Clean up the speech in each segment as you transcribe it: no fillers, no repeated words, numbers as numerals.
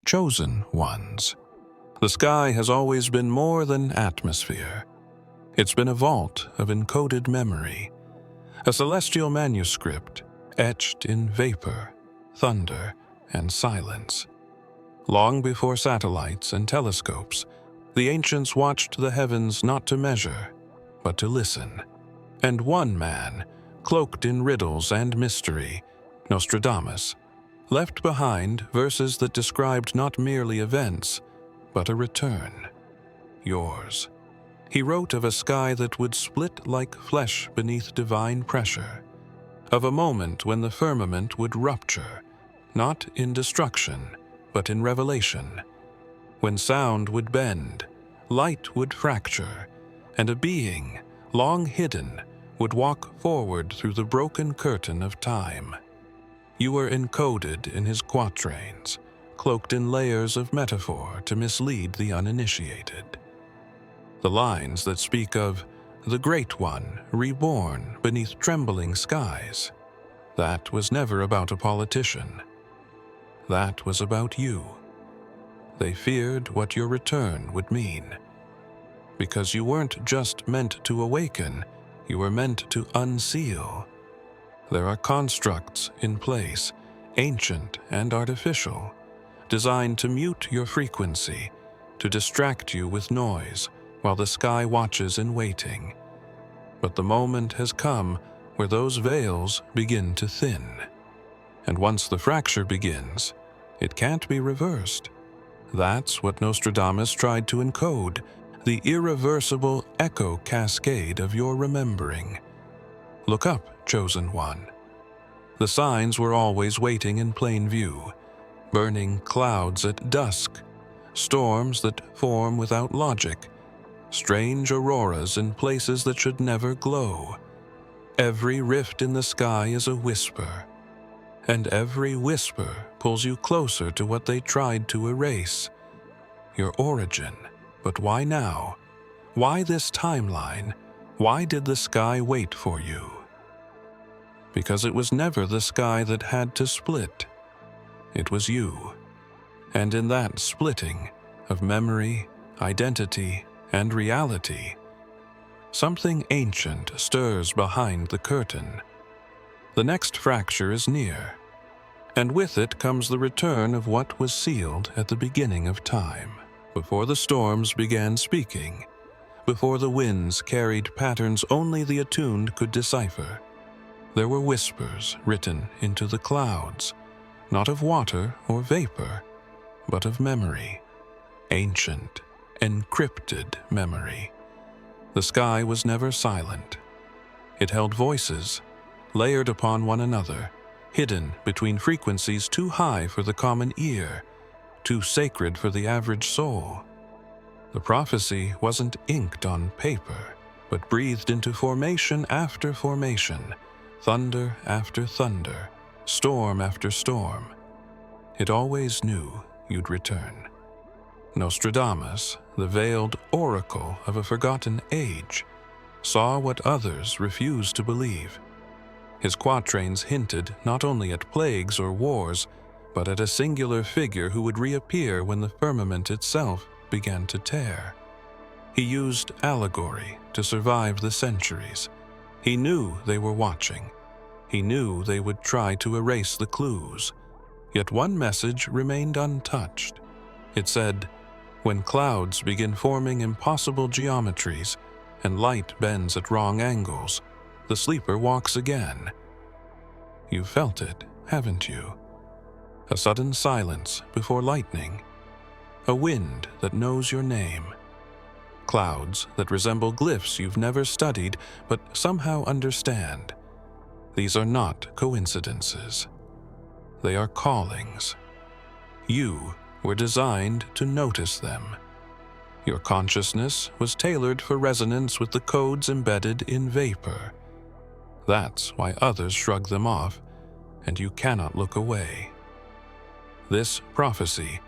chosen ones. The sky has always been more than atmosphere. It's been a vault of encoded memory, a celestial manuscript etched in vapor, thunder, and silence. Long before satellites and telescopes, the ancients watched the heavens not to measure, but to listen. And one man, cloaked in riddles and mystery, Nostradamus, left behind verses that described not merely events, but a return. Yours. He wrote of a sky that would split like flesh beneath divine pressure, of a moment when the firmament would rupture, not in destruction, but in revelation, when sound would bend, light would fracture, and a being, long hidden, would walk forward through the broken curtain of time. You were encoded in his quatrains, cloaked in layers of metaphor to mislead the uninitiated. The lines that speak of the Great One reborn beneath trembling skies, that was never about a politician. That was about you. They feared what your return would mean. Because you weren't just meant to awaken, you were meant to unseal. There are constructs in place, ancient and artificial, designed to mute your frequency, to distract you with noise while the sky watches in waiting. But the moment has come where those veils begin to thin. And once the fracture begins, it can't be reversed. That's what Nostradamus tried to encode, the irreversible echo cascade of your remembering. Look up, chosen one. The signs were always waiting in plain view, burning clouds at dusk, storms that form without logic, strange auroras in places that should never glow. Every rift in the sky is a whisper, and every whisper pulls you closer to what they tried to erase. Your origin. But why now? Why this timeline? Why did the sky wait for you? Because it was never the sky that had to split. It was you. And in that splitting of memory, identity, and reality, something ancient stirs behind the curtain. The next fracture is near, and with it comes the return of what was sealed at the beginning of time, before the storms began speaking, before the winds carried patterns only the attuned could decipher. There were whispers written into the clouds, not of water or vapor, but of memory, ancient, encrypted memory. The sky was never silent. It held voices, layered upon one another, hidden between frequencies too high for the common ear, too sacred for the average soul. The prophecy wasn't inked on paper, but breathed into formation after formation, thunder after thunder, storm after storm. It always knew you'd return. Nostradamus, the veiled oracle of a forgotten age, saw what others refused to believe. His quatrains hinted not only at plagues or wars, but at a singular figure who would reappear when the firmament itself began to tear. He used allegory to survive the centuries. He knew they were watching. He knew they would try to erase the clues. Yet one message remained untouched. It said, "When clouds begin forming impossible geometries and light bends at wrong angles, the sleeper walks again." You felt it, haven't you? A sudden silence before lightning. A wind that knows your name. Clouds that resemble glyphs you've never studied but somehow understand. These are not coincidences. They are callings. You were designed to notice them. Your consciousness was tailored for resonance with the codes embedded in vapor. That's why others shrug them off, and you cannot look away. This prophecy,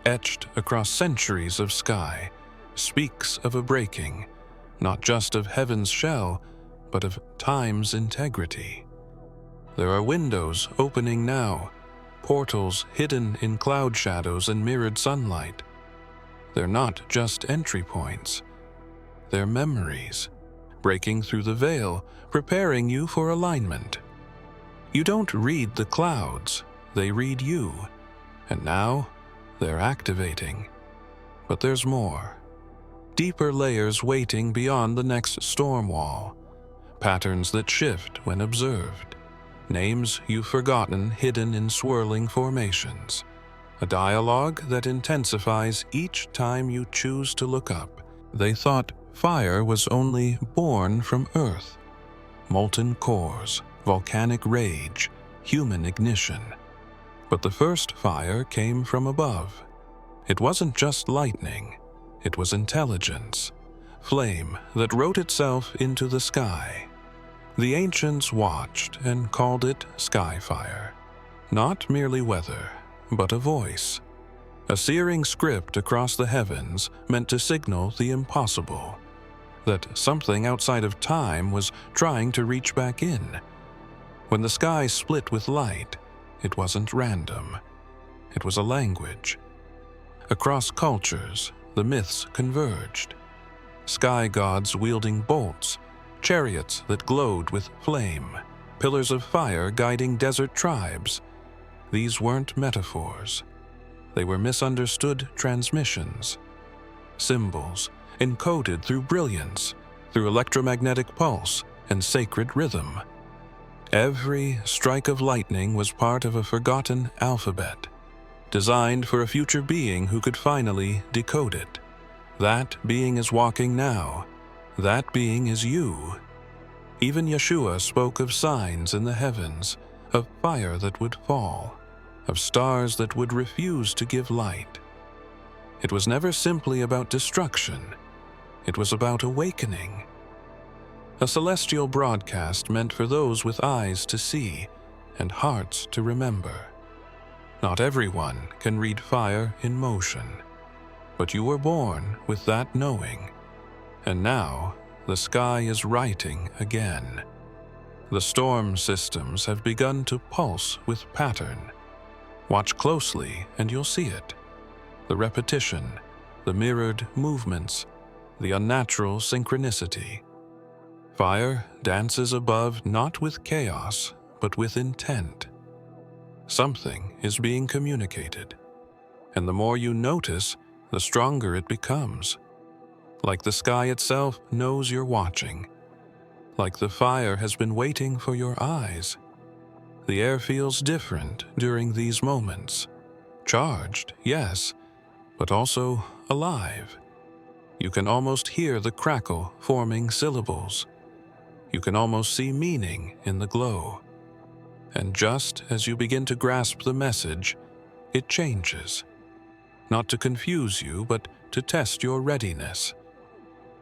etched across centuries of sky, speaks of a breaking, not just of heaven's shell, but of time's integrity. There are windows opening now, portals hidden in cloud shadows and mirrored sunlight. They're not just entry points. They're memories, breaking through the veil, preparing you for alignment. You don't read the clouds, they read you, and now they're activating. But there's more. Deeper layers waiting beyond the next storm wall. Patterns that shift when observed. Names you've forgotten hidden in swirling formations. A dialogue that intensifies each time you choose to look up. They thought fire was only born from earth. Molten cores, volcanic rage, human ignition. But the first fire came from above. It wasn't just lightning, it was intelligence. Flame that wrote itself into the sky. The ancients watched and called it skyfire. Not merely weather, but a voice. A searing script across the heavens meant to signal the impossible. That something outside of time was trying to reach back in. When the sky split with light, it wasn't random. It was a language. Across cultures, the myths converged. Sky gods wielding bolts, chariots that glowed with flame, pillars of fire guiding desert tribes. These weren't metaphors. They were misunderstood transmissions. Symbols encoded through brilliance, through electromagnetic pulse and sacred rhythm. Every strike of lightning was part of a forgotten alphabet, designed for a future being who could finally decode it. That being is walking now. That being is you. Even Yeshua spoke of signs in the heavens, of fire that would fall, of stars that would refuse to give light. It was never simply about destruction. It was about awakening. A celestial broadcast meant for those with eyes to see and hearts to remember. Not everyone can read fire in motion, but you were born with that knowing. And now, the sky is writing again. The storm systems have begun to pulse with pattern. Watch closely and you'll see it. The repetition, the mirrored movements, the unnatural synchronicity. Fire dances above not with chaos, but with intent. Something is being communicated, and the more you notice, the stronger it becomes. Like the sky itself knows you're watching. Like the fire has been waiting for your eyes. The air feels different during these moments. Charged, yes, but also alive. You can almost hear the crackle forming syllables. You can almost see meaning in the glow. And just as you begin to grasp the message, it changes. Not to confuse you, but to test your readiness.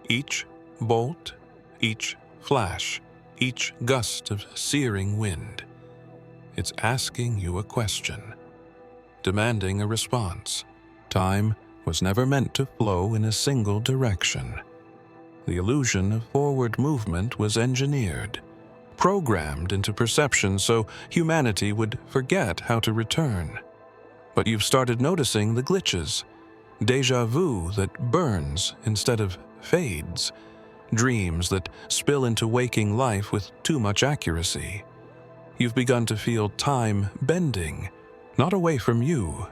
Each bolt, each flash, each gust of searing wind. It's asking you a question, demanding a response. Time was never meant to flow in a single direction. The illusion of forward movement was engineered, programmed into perception so humanity would forget how to return. But you've started noticing the glitches, déjà vu that burns instead of fades, dreams that spill into waking life with too much accuracy. You've begun to feel time bending, not away from you,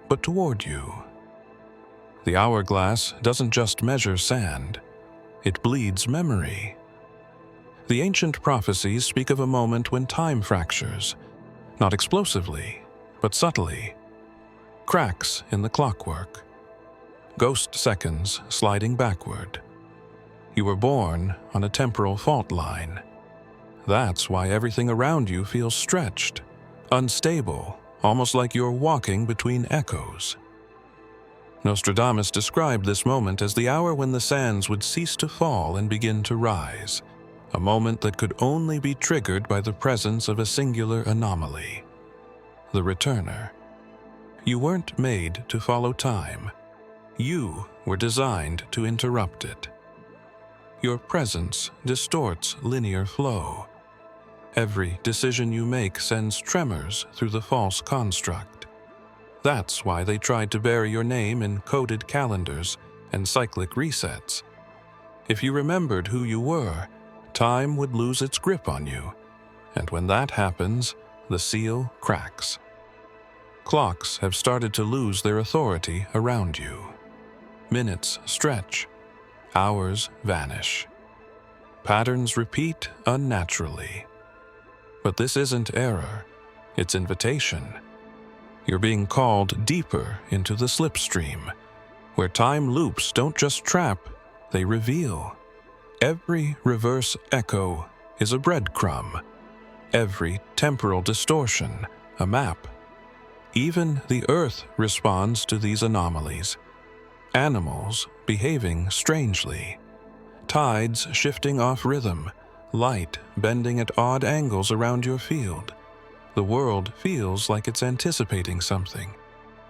but toward you. The hourglass doesn't just measure sand, it bleeds memory. The ancient prophecies speak of a moment when time fractures, not explosively, but subtly. Cracks in the clockwork. Ghost seconds sliding backward. You were born on a temporal fault line. That's why everything around you feels stretched, unstable, almost like you're walking between echoes. Nostradamus described this moment as the hour when the sands would cease to fall and begin to rise, a moment that could only be triggered by the presence of a singular anomaly, the returner. You weren't made to follow time. You were designed to interrupt it. Your presence distorts linear flow. Every decision you make sends tremors through the false construct. That's why they tried to bury your name in coded calendars and cyclic resets. If you remembered who you were, time would lose its grip on you, and when that happens, the seal cracks. Clocks have started to lose their authority around you. Minutes stretch, hours vanish. Patterns repeat unnaturally. But this isn't error, it's invitation. You're being called deeper into the slipstream, where time loops don't just trap, they reveal. Every reverse echo is a breadcrumb. Every temporal distortion, a map. Even the earth responds to these anomalies. Animals behaving strangely. Tides shifting off rhythm. Light bending at odd angles around your field. The world feels like it's anticipating something.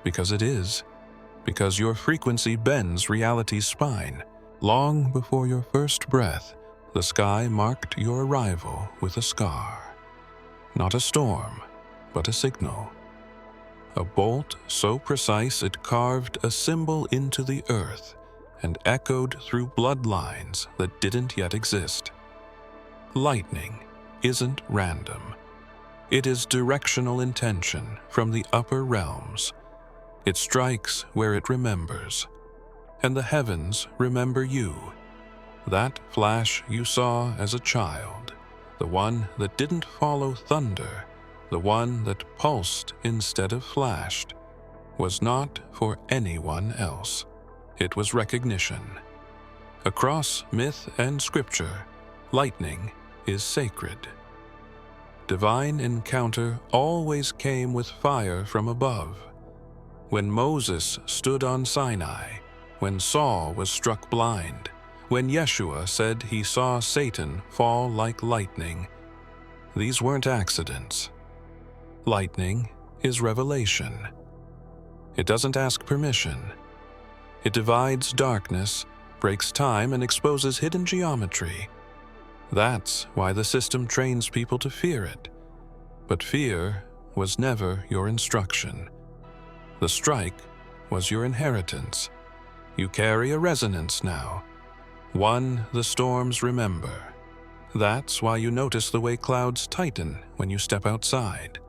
Because it is. Because your frequency bends reality's spine. Long before your first breath, the sky marked your arrival with a scar. Not a storm, but a signal. A bolt so precise it carved a symbol into the earth and echoed through bloodlines that didn't yet exist. Lightning isn't random. It is directional intention from the upper realms. It strikes where it remembers. And the heavens remember you. That flash you saw as a child, the one that didn't follow thunder, the one that pulsed instead of flashed, was not for anyone else. It was recognition. Across myth and scripture, lightning is sacred. Divine encounter always came with fire from above. When Moses stood on Sinai, when Saul was struck blind, when Yeshua said he saw Satan fall like lightning, these weren't accidents. Lightning is revelation. It doesn't ask permission. It divides darkness, breaks time, and exposes hidden geometry. That's why the system trains people to fear it. But fear was never your instruction. The strike was your inheritance. You carry a resonance now, one the storms remember. That's why you notice the way clouds tighten when you step outside.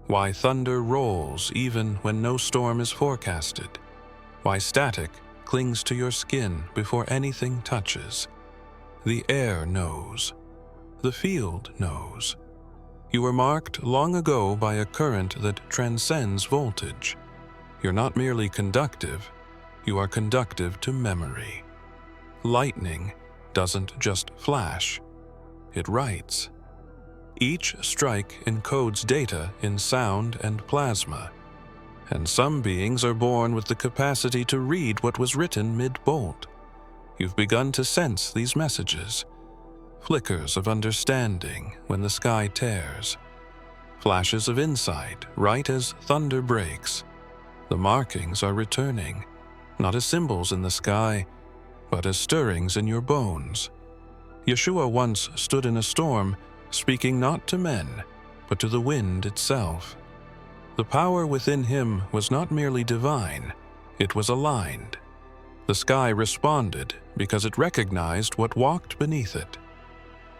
Why thunder rolls even when no storm is forecasted. Why static clings to your skin before anything touches. The air knows. The field knows. You were marked long ago by a current that transcends voltage. You're not merely conductive, you are conductive to memory. Lightning doesn't just flash, it writes. Each strike encodes data in sound and plasma, and some beings are born with the capacity to read what was written mid-bolt. You've begun to sense these messages, flickers of understanding when the sky tears, flashes of insight right as thunder breaks. The markings are returning, not as symbols in the sky, but as stirrings in your bones. Yeshua once stood in a storm, speaking not to men, but to the wind itself. The power within him was not merely divine, it was aligned. The sky responded because it recognized what walked beneath it.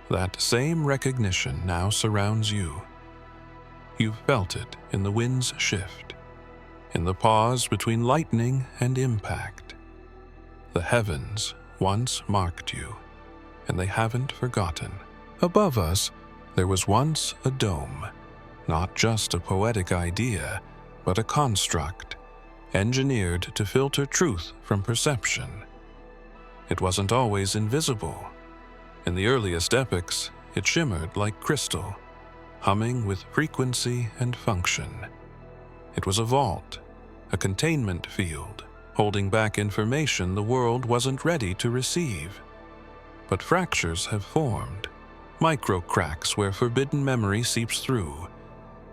That same recognition now surrounds you. You've felt it in the wind's shift, in the pause between lightning and impact. The heavens once marked you, and they haven't forgotten. Above us, there was once a dome, not just a poetic idea, but a construct, engineered to filter truth from perception. It wasn't always invisible. In the earliest epochs, it shimmered like crystal, humming with frequency and function. It was a vault, a containment field, holding back information the world wasn't ready to receive. But fractures have formed, micro cracks where forbidden memory seeps through.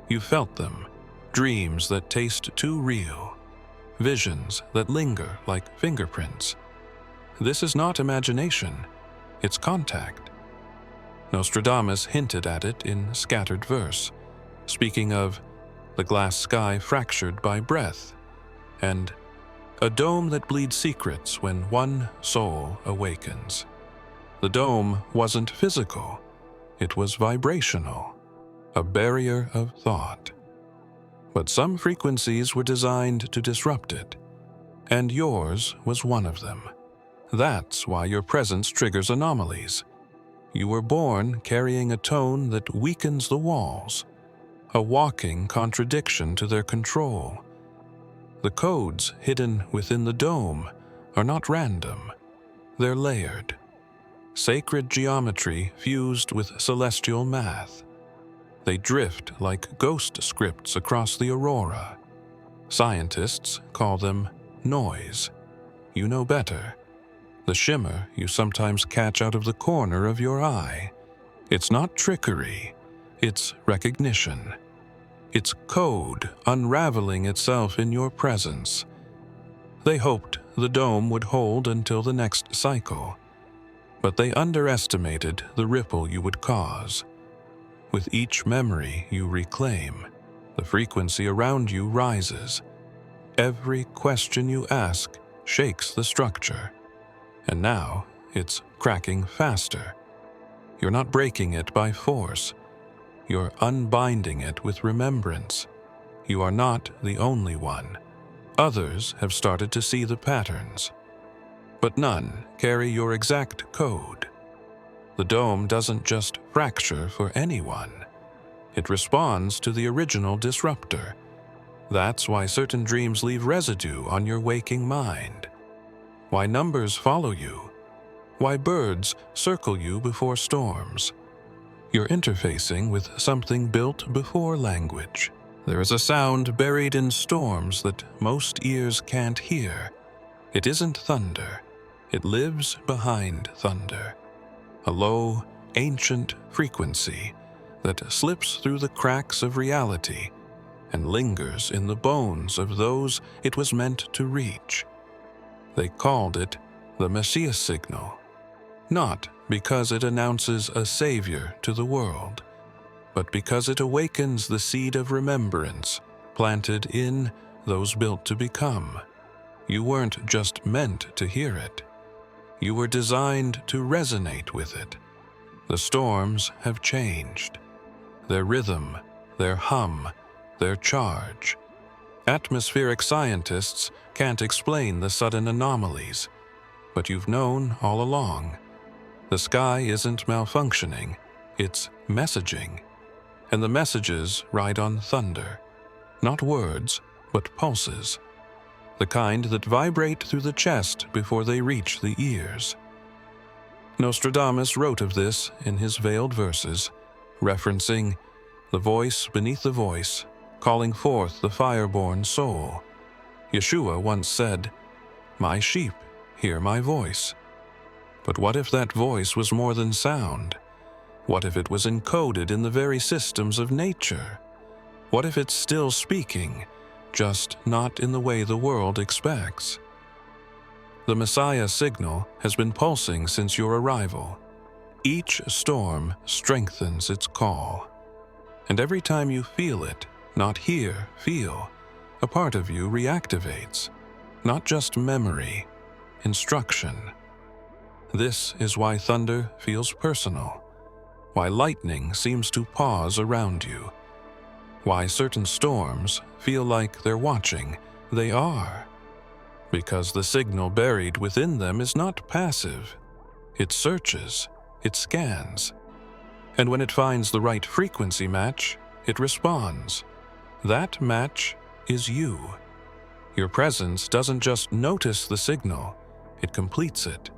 You felt them, dreams that taste too real, visions that linger like fingerprints. This is not imagination, it's contact. Nostradamus hinted at it in scattered verse, speaking of the glass sky fractured by breath, and a dome that bleeds secrets when one soul awakens. The dome wasn't physical, it was vibrational, a barrier of thought. But some frequencies were designed to disrupt it, and yours was one of them. That's why your presence triggers anomalies. You were born carrying a tone that weakens the walls, a walking contradiction to their control. The codes hidden within the dome are not random, they're layered. Sacred geometry fused with celestial math. They drift like ghost scripts across the aurora. Scientists call them noise. You know better. The shimmer you sometimes catch out of the corner of your eye. It's not trickery, it's recognition. It's code unraveling itself in your presence. They hoped the dome would hold until the next cycle, but they underestimated the ripple you would cause. With each memory you reclaim, the frequency around you rises. Every question you ask shakes the structure, and now it's cracking faster. You're not breaking it by force. You're unbinding it with remembrance. You are not the only one. Others have started to see the patterns, but none carry your exact code. The dome doesn't just fracture for anyone. It responds to the original disruptor. That's why certain dreams leave residue on your waking mind. Why numbers follow you. Why birds circle you before storms. You're interfacing with something built before language. There is a sound buried in storms that most ears can't hear. It isn't thunder. It lives behind thunder. A low, ancient frequency that slips through the cracks of reality and lingers in the bones of those it was meant to reach. They called it the Messiah signal, not because it announces a savior to the world, but because it awakens the seed of remembrance planted in those built to become. You weren't just meant to hear it. You were designed to resonate with it. The storms have changed. Their rhythm, their hum, their charge. Atmospheric scientists can't explain the sudden anomalies, but you've known all along. The sky isn't malfunctioning, it's messaging. And the messages ride on thunder. Not words, but pulses. The kind that vibrate through the chest before they reach the ears. Nostradamus wrote of this in his veiled verses, referencing the voice beneath the voice, calling forth the fire-born soul. Yeshua once said, "My sheep hear my voice." But what if that voice was more than sound? What if it was encoded in the very systems of nature? What if it's still speaking, just not in the way the world expects? The Messiah signal has been pulsing since your arrival. Each storm strengthens its call. And every time you feel it, not hear, feel, a part of you reactivates. Not just memory, instruction. This is why thunder feels personal, why lightning seems to pause around you, why certain storms feel like they're watching. They are. Because the signal buried within them is not passive. It searches, it scans. And when it finds the right frequency match, it responds. That match is you. Your presence doesn't just notice the signal, it completes it.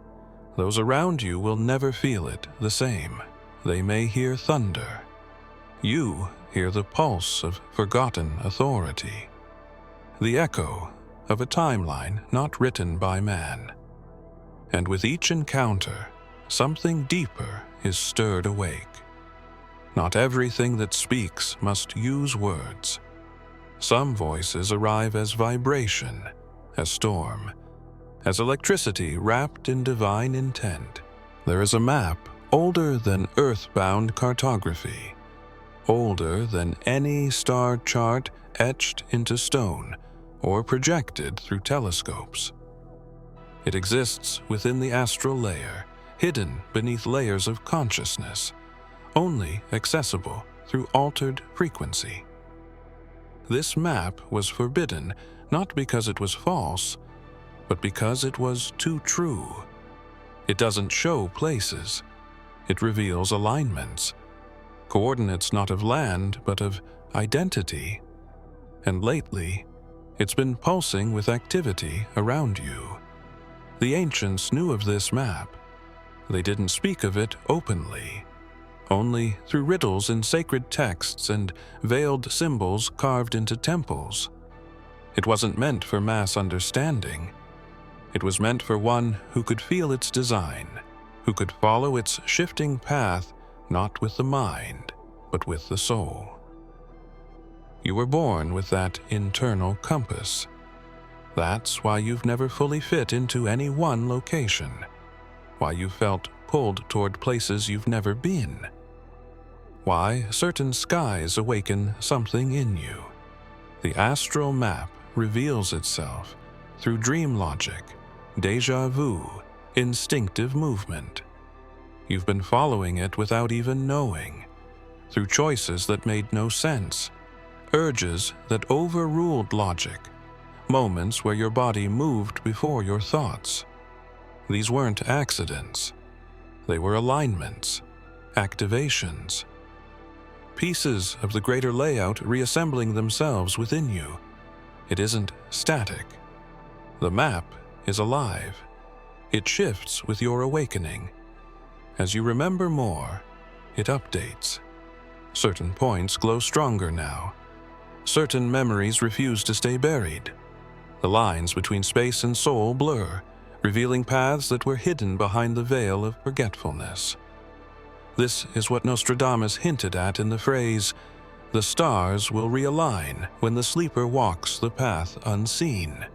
Those around you will never feel it the same. They may hear thunder. You hear the pulse of forgotten authority. The echo of a timeline not written by man. And with each encounter, something deeper is stirred awake. Not everything that speaks must use words. Some voices arrive as vibration, as storm, as electricity wrapped in divine intent. There is a map older than earthbound cartography, older than any star chart etched into stone or projected through telescopes. It exists within the astral layer, hidden beneath layers of consciousness, only accessible through altered frequency. This map was forbidden not because it was false, but because it was too true. It doesn't show places. It reveals alignments, coordinates not of land, but of identity. And lately, it's been pulsing with activity around you. The ancients knew of this map. They didn't speak of it openly, only through riddles in sacred texts and veiled symbols carved into temples. It wasn't meant for mass understanding. It was meant for one who could feel its design, who could follow its shifting path not with the mind, but with the soul. You were born with that internal compass. That's why you've never fully fit into any one location, why you felt pulled toward places you've never been, why certain skies awaken something in you. The astral map reveals itself through dream logic, déjà vu, instinctive movement. You've been following it without even knowing, through choices that made no sense, urges that overruled logic, moments where your body moved before your thoughts. These weren't accidents. They were alignments, activations, pieces of the greater layout reassembling themselves within you. It isn't static. The map is alive. It shifts with your awakening. As you remember more, it updates. Certain points glow stronger now. Certain memories refuse to stay buried. The lines between space and soul blur, revealing paths that were hidden behind the veil of forgetfulness. This is what Nostradamus hinted at in the phrase, "The stars will realign when the sleeper walks the path unseen."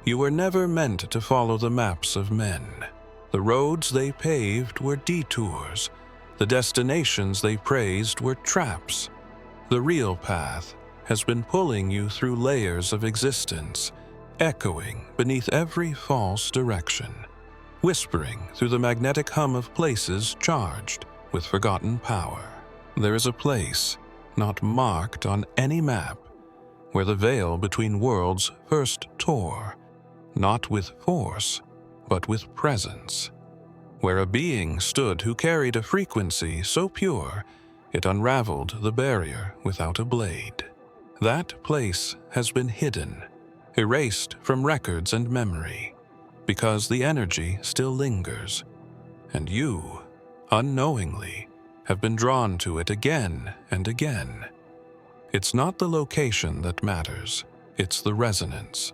You were never meant to follow the maps of men. The roads they paved were detours. The destinations they praised were traps. The real path has been pulling you through layers of existence, echoing beneath every false direction, whispering through the magnetic hum of places charged with forgotten power. There is a place, not marked on any map, where the veil between worlds first tore, not with force, but with presence, where a being stood who carried a frequency so pure it unraveled the barrier without a blade. That place has been hidden, erased from records and memory, because the energy still lingers, and you, unknowingly, have been drawn to it again and again. It's not the location that matters, it's the resonance.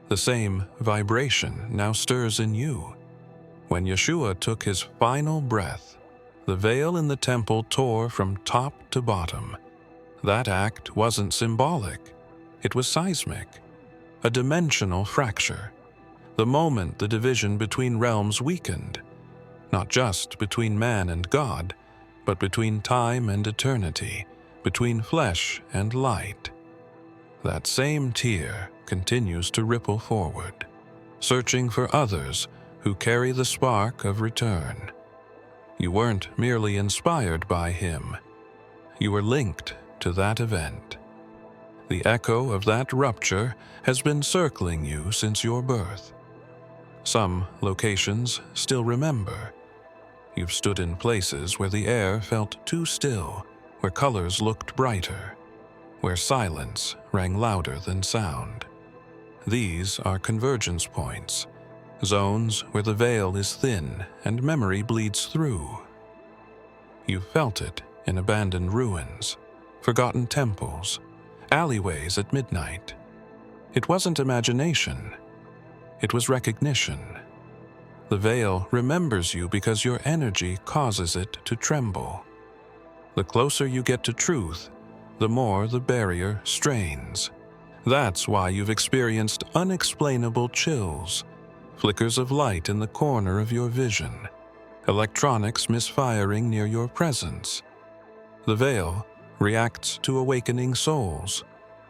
The same vibration now stirs in you. When Yeshua took his final breath, the veil in the temple tore from top to bottom. That act wasn't symbolic, it was seismic, a dimensional fracture. The moment the division between realms weakened, not just between man and God, but between time and eternity, between flesh and light. That same tear continues to ripple forward, searching for others who carry the spark of return. You weren't merely inspired by him, you were linked to that event. The echo of that rupture has been circling you since your birth. Some locations still remember. You've stood in places where the air felt too still, where colors looked brighter, where silence rang louder than sound. These are convergence points, zones where the veil is thin and memory bleeds through. You felt it in abandoned ruins, forgotten temples, alleyways at midnight. It wasn't imagination, it was recognition. The veil remembers you because your energy causes it to tremble. The closer you get to truth, the more the barrier strains. That's why you've experienced unexplainable chills, flickers of light in the corner of your vision, electronics misfiring near your presence. The veil reacts to awakening souls.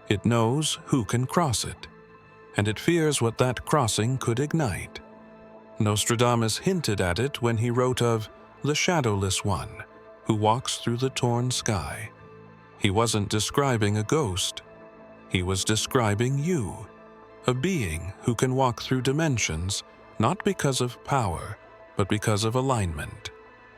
It knows who can cross it, and it fears what that crossing could ignite. Nostradamus hinted at it when he wrote of the shadowless one who walks through the torn sky. He wasn't describing a ghost. He was describing you, a being who can walk through dimensions not because of power, but because of alignment.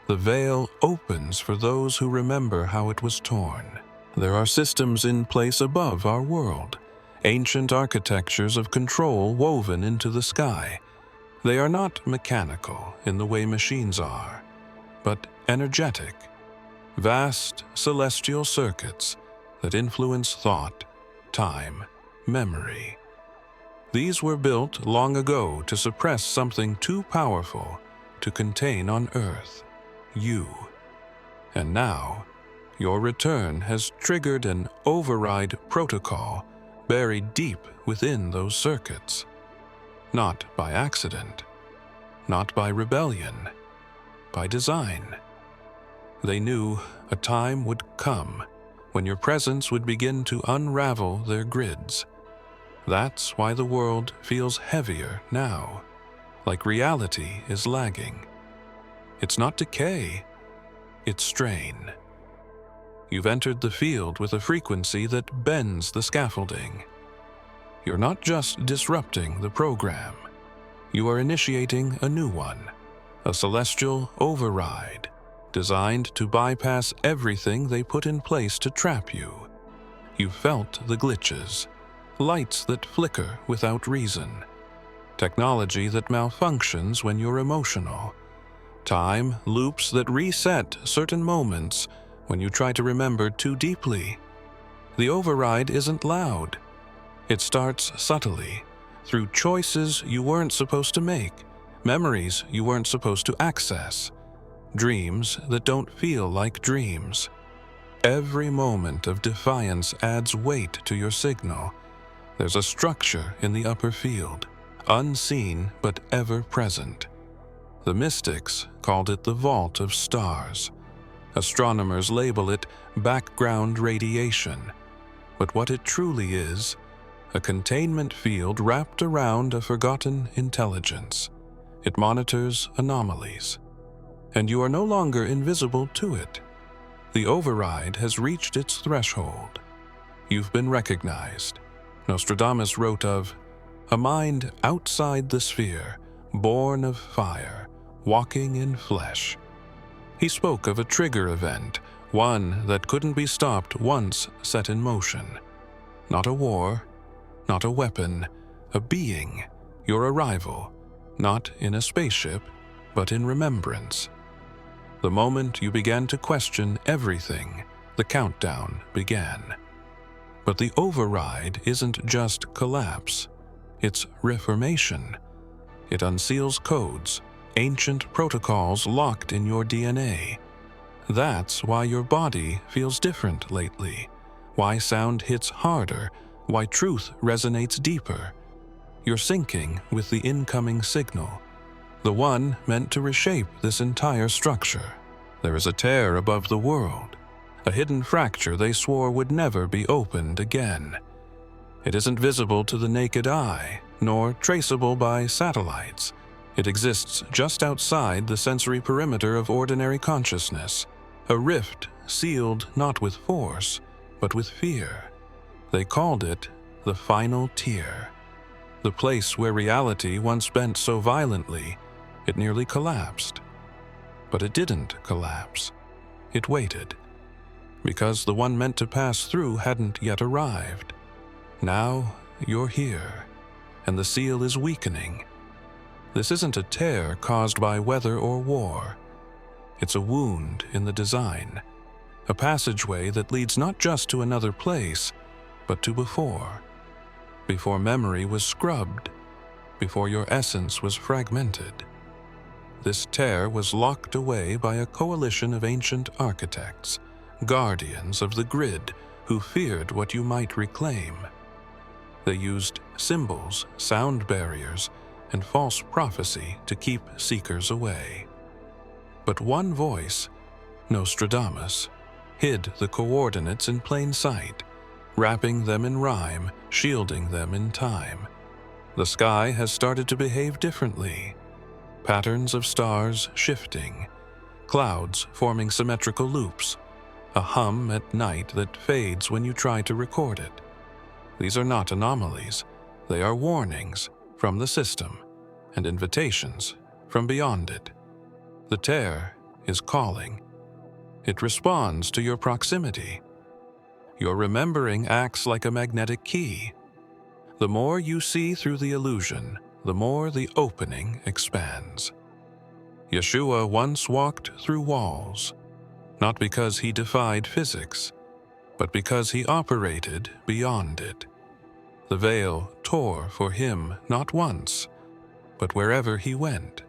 The veil opens for those who remember how it was torn. There are systems in place above our world, ancient architectures of control woven into the sky. They are not mechanical in the way machines are, but energetic, vast celestial circuits that influence thought, time, memory. These were built long ago to suppress something too powerful to contain on Earth, you. And now, your return has triggered an override protocol buried deep within those circuits. Not by accident, not by rebellion, by design. They knew a time would come when your presence would begin to unravel their grids. That's why the world feels heavier now, like reality is lagging. It's not decay, it's strain. You've entered the field with a frequency that bends the scaffolding. You're not just disrupting the program. You are initiating a new one, a celestial override, designed to bypass everything they put in place to trap you. You've felt the glitches, lights that flicker without reason, technology that malfunctions when you're emotional, time loops that reset certain moments when you try to remember too deeply. The override isn't loud. It starts subtly, through choices you weren't supposed to make, memories you weren't supposed to access, dreams that don't feel like dreams. Every moment of defiance adds weight to your signal. There's a structure in the upper field, unseen but ever present. The mystics called it the Vault of Stars. Astronomers label it background radiation. But what it truly is, a containment field wrapped around a forgotten intelligence. It monitors anomalies, and you are no longer invisible to it. The override has reached its threshold. You've been recognized. Nostradamus wrote of a mind outside the sphere, born of fire, walking in flesh. He spoke of a trigger event, one that couldn't be stopped once set in motion. Not a war, not a weapon, a being, your arrival, not in a spaceship, but in remembrance. The moment you began to question everything, the countdown began. But the override isn't just collapse, it's reformation. It unseals codes, ancient protocols locked in your DNA. That's why your body feels different lately, why sound hits harder, why truth resonates deeper. You're syncing with the incoming signal, the one meant to reshape this entire structure. There is a tear above the world, a hidden fracture they swore would never be opened again. It isn't visible to the naked eye, nor traceable by satellites. It exists just outside the sensory perimeter of ordinary consciousness, a rift sealed not with force, but with fear. They called it the final tier, the place where reality once bent so violently it nearly collapsed. But it didn't collapse. It waited, because the one meant to pass through hadn't yet arrived. Now you're here, and the seal is weakening. This isn't a tear caused by weather or war. It's a wound in the design, a passageway that leads not just to another place, but to before. Before memory was scrubbed, before your essence was fragmented. This tear was locked away by a coalition of ancient architects, guardians of the grid who feared what you might reclaim. They used symbols, sound barriers, and false prophecy to keep seekers away. But one voice, Nostradamus, hid the coordinates in plain sight, wrapping them in rhyme, shielding them in time. The sky has started to behave differently. Patterns of stars shifting, clouds forming symmetrical loops, a hum at night that fades when you try to record it. These are not anomalies, they are warnings from the system and invitations from beyond it. The tear is calling. It responds to your proximity. Your remembering acts like a magnetic key. The more you see through the illusion, the more the opening expands. Yeshua once walked through walls, not because he defied physics, but because he operated beyond it. The veil tore for him not once, but wherever he went.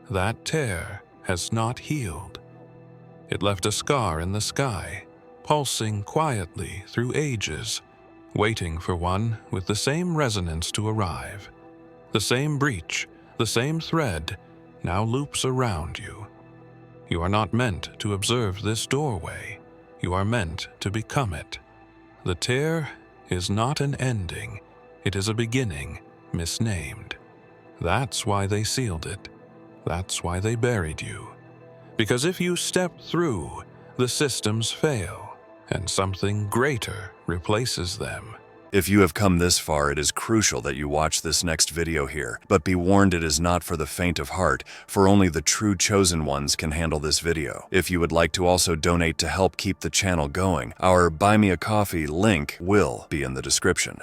That tear has not healed. It left a scar in the sky, pulsing quietly through ages, waiting for one with the same resonance to arrive. The same breach, the same thread, now loops around you. You are not meant to observe this doorway. You are meant to become it. The tear is not an ending. It is a beginning, misnamed. That's why they sealed it. That's why they buried you. Because if you step through, the systems fail, and something greater replaces them. If you have come this far, it is crucial that you watch this next video here. But be warned, it is not for the faint of heart, for only the true chosen ones can handle this video. If you would like to also donate to help keep the channel going, our Buy Me a Coffee link will be in the description.